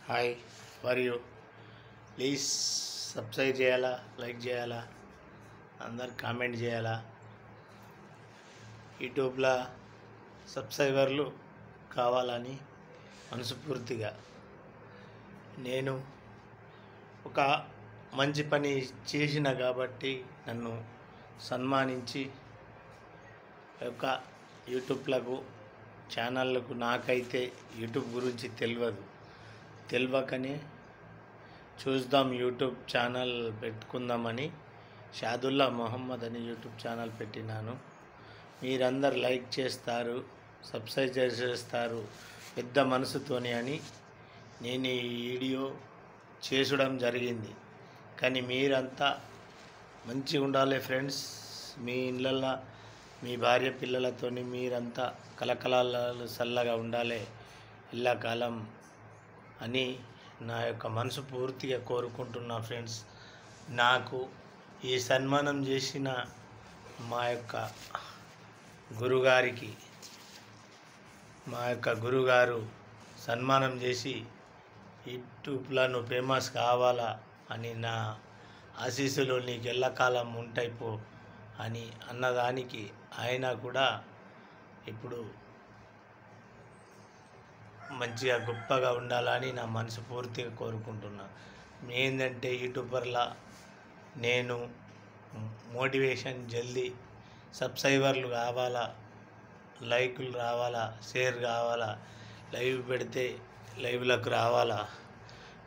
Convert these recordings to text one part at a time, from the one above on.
Hi for you. Please subscribe చేయాలా, like చేయాలా, అందరు కామెంట్ చేయాలా. యూట్యూబ్లో సబ్స్క్రైబర్లు కావాలని మనస్ఫూర్తిగా నేను ఒక మంచి పని చేసిన కాబట్టి నన్ను సన్మానించి యొక్క యూట్యూబ్లకు ఛానళ్ళకు నాకైతే యూట్యూబ్ గురించి తెలియకనే చూద్దాం యూట్యూబ్ ఛానల్ పెట్టుకుందామని షాదుల్లా మొహమ్మద్ అని యూట్యూబ్ ఛానల్ పెట్టినాను. మీరందరు లైక్ చేస్తారు, సబ్స్క్రైబ్ చేస్తారు పెద్ద మనసుతోని అని నేను ఈ వీడియో చేసడం జరిగింది. కానీ మీరంతా మంచిగా ఉండాలి ఫ్రెండ్స్. మీ ఇళ్ళల్లో మీ భార్య పిల్లలతోని మీరంతా కలకలాలు చల్లగా ఉండాలి ఎల్లకాలం అని నా యొక్క మనసు పూర్తిగా కోరుకుంటున్నా ఫ్రెండ్స్. నాకు ఈ సన్మానం చేసిన మా యొక్క గురుగారు సన్మానం చేసి యూట్యూబ్లో నువ్వు ఫేమస్ కావాలా అని నా ఆశీస్సులు నీకు ఎల్లకాలం ఉంటాయి పో అని అన్నదానికి ఆయన కూడా ఇప్పుడు మంచిగా గొప్పగా ఉండాలని నా మనసు పూర్తిగా కోరుకుంటున్నా. ఏంటంటే యూట్యూబర్లా నేను మోటివేషన్ జల్దీ సబ్స్క్రైబర్లు కావాలా, లైకులు రావాలా, షేర్ కావాలా, లైవ్ పెడితే లైవ్లకు రావాలా.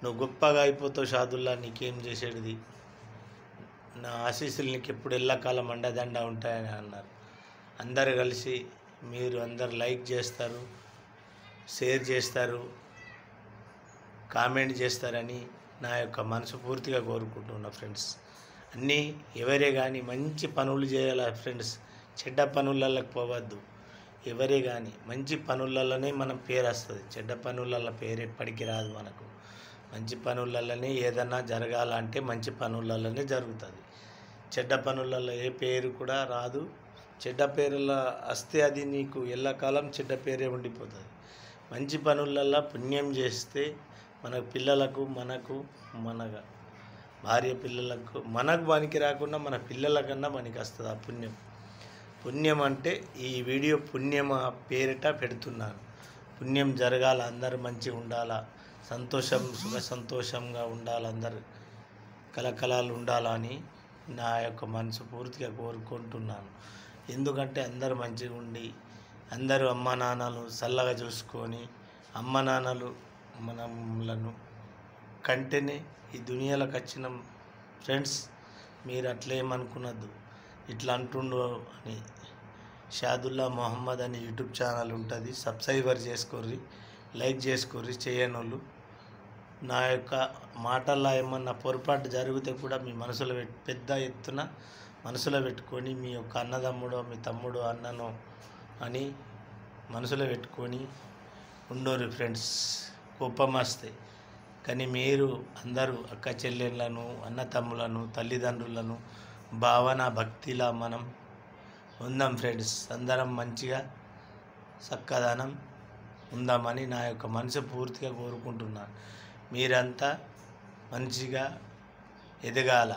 నువ్వు గొప్పగా అయిపోతావు షాదుల్లా, నీకేం చేసేది, నా ఆశీస్సులు నీకు ఎప్పుడు ఎల్లకాలం అండదండ ఉంటాయని అన్నారు. అందరు కలిసి మీరు అందరు లైక్ చేస్తారు, షేర్ చేస్తారు, కామెంట్ చేస్తారని నా యొక్క మనసు పూర్తిగా కోరుకుంటున్నా ఫ్రెండ్స్. అన్నీ ఎవరే కానీ మంచి పనులు చేయాలి ఫ్రెండ్స్. చెడ్డ పనులలోకి పోవద్దు. ఎవరే కానీ మంచి పనులలోనే మనం పేరు వస్తుంది. చెడ్డ పనులలో పేరు ఎప్పటికీ రాదు మనకు. మంచి పనులలోనే ఏదన్నా జరగాలంటే మంచి పనులలోనే జరుగుతుంది. చెడ్డ పనులలో ఏ పేరు కూడా రాదు. చెడ్డ పేరులో వస్తే అది నీకు ఎల్లకాలం చెడ్డ పేరే ఉండిపోతుంది. మంచి పనులల్లో పుణ్యం చేస్తే మన పిల్లలకు, మన భార్య పిల్లలకు, మనకు పనికి రాకుండా మన పిల్లలకన్నా మనకి వస్తుంది ఆ పుణ్యం. పుణ్యం అంటే ఈ వీడియో పుణ్యం పేరిట పెడుతున్నాను. పుణ్యం జరగాల, అందరూ మంచిగా ఉండాలా, సుఖ సంతోషంగా ఉండాలి, అందరు కలకలాలు ఉండాలని నా యొక్క మనసు పూర్తిగా కోరుకుంటున్నాను. ఎందుకంటే అందరూ మంచిగా ఉండి, అందరూ అమ్మ నాన్నలు చల్లగా చూసుకొని, అమ్మ నాన్నలు మనలను కంటేనే ఈ దునియాలోకి వచ్చినాం ఫ్రెండ్స్. మీరు అట్లేమనుకున్నద్దు. ఇట్లా అంటుండు అని షాదుల్లా మొహమ్మద్ అని యూట్యూబ్ ఛానల్ ఉంటుంది. సబ్స్క్రైబర్ చేసుకోర్రి, లైక్ చేసుకోర్రి చేయనోళ్ళు. నా యొక్క మాటల్లో ఏమన్నా పొరపాటు జరిగితే కూడా మీ మనసులో పెద్ద ఎత్తున మనసులో పెట్టుకొని, మీ యొక్క అన్నదమ్ముడో మీ తమ్ముడు అన్ననో అని మనసులో పెట్టుకొని ఉండోరు ఫ్రెండ్స్. కోపం వస్తే కానీ మీరు అందరూ అక్క చెల్లెళ్ళను, అన్న తమ్ములను, తల్లిదండ్రులను భావన భక్తిలా మనం ఉందాం ఫ్రెండ్స్. అందరం మంచిగా చక్కదనం ఉందామని నా యొక్క మనసు పూర్తిగా కోరుకుంటున్నాను. మీరంతా మంచిగా ఎదగాల.